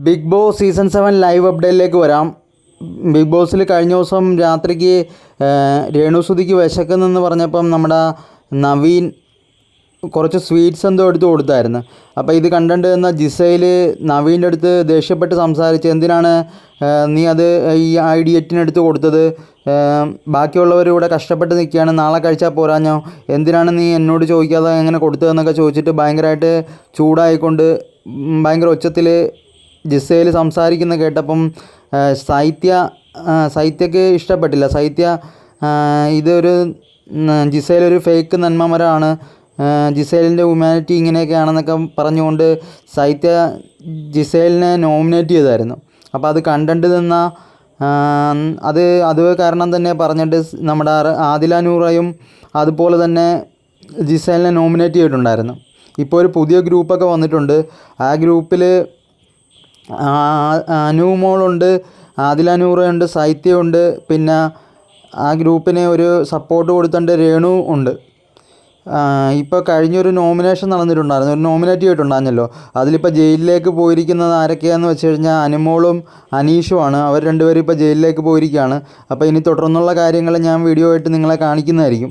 Big boss season 7 live അപ്ഡേറ്റിലേക്ക് വരാം. Big ബോസിൽ കഴിഞ്ഞ ദിവസം രാത്രിക്ക് രേണുസുതിക്ക് വിശക്കുന്നെന്ന് പറഞ്ഞപ്പം നമ്മുടെ നവീൻ കുറച്ച് സ്വീറ്റ്സ് എന്തോ എടുത്ത് കൊടുത്തായിരുന്നു. അപ്പോൾ ഇത് കണ്ടിട്ട് എന്ന ജിസയിൽ നവീൻ്റെ അടുത്ത് ദേഷ്യപ്പെട്ട് സംസാരിച്ച്, എന്തിനാണ് നീ അത് ഈ ഐഡിയറ്റിനെടുത്ത് കൊടുത്തത്? ബാക്കിയുള്ളവരിവിടെ കഷ്ടപ്പെട്ട് നിൽക്കുകയാണ്, നാളെ കഴിച്ചാൽ പോരാഞ്ഞോ, എന്തിനാണ് നീ എന്നോട് ചോദിക്കാതെ എങ്ങനെ കൊടുത്തതെന്നൊക്കെ ചോദിച്ചിട്ട് ഭയങ്കരമായിട്ട് ചൂടായിക്കൊണ്ട് ഭയങ്കര ഒച്ചത്തിൽ ജിസയിൽ സംസാരിക്കുന്ന കേട്ടപ്പം സൈത്യക്ക് ഇഷ്ടപ്പെട്ടില്ല. ഇതൊരു ജിസയിലൊരു ഫേക്ക് നന്മമരമാണ്, ജിസേലിൻ്റെ ഹ്യൂമാനിറ്റി ഇങ്ങനെയൊക്കെയാണെന്നൊക്കെ പറഞ്ഞുകൊണ്ട് ജിസേലിനെ നോമിനേറ്റ് ചെയ്തായിരുന്നു. അപ്പോൾ അത് കണ്ടന്റ് നിന്ന അത് കാരണം തന്നെ പറഞ്ഞിട്ട് നമ്മുടെ ആദില നൂറയും അതുപോലെ തന്നെ ജിസേലിനെ നോമിനേറ്റ് ചെയ്തിട്ടുണ്ടായിരുന്നു. ഇപ്പോൾ ഒരു പുതിയ ഗ്രൂപ്പൊക്കെ വന്നിട്ടുണ്ട്. ആ ഗ്രൂപ്പിൽ അനുമോളുണ്ട്, ആദില നൂറയുണ്ട്, സൈത്യമുണ്ട്, പിന്നെ ആ ഗ്രൂപ്പിന് ഒരു സപ്പോർട്ട് കൊടുത്തിട്ട് രേണു ഉണ്ട്. ഇപ്പോൾ കഴിഞ്ഞൊരു നോമിനേഷൻ നടന്നിട്ടുണ്ടായിരുന്നു, ഒരു നോമിനേറ്റ് ചെയ്തിട്ടുണ്ടായിരുന്നല്ലോ. അതിലിപ്പോൾ ജയിലിലേക്ക് പോയിരിക്കുന്നത് ആരൊക്കെയാണെന്ന് വെച്ച് കഴിഞ്ഞാൽ അനുമോളും അനീഷുമാണ്. അവർ രണ്ടുപേരും ഇപ്പോൾ ജയിലിലേക്ക് പോയിരിക്കുകയാണ്. അപ്പോൾ ഇനി തുടർന്നുള്ള കാര്യങ്ങൾ ഞാൻ വീഡിയോ ആയിട്ട് നിങ്ങളെ കാണിക്കുന്നതായിരിക്കും.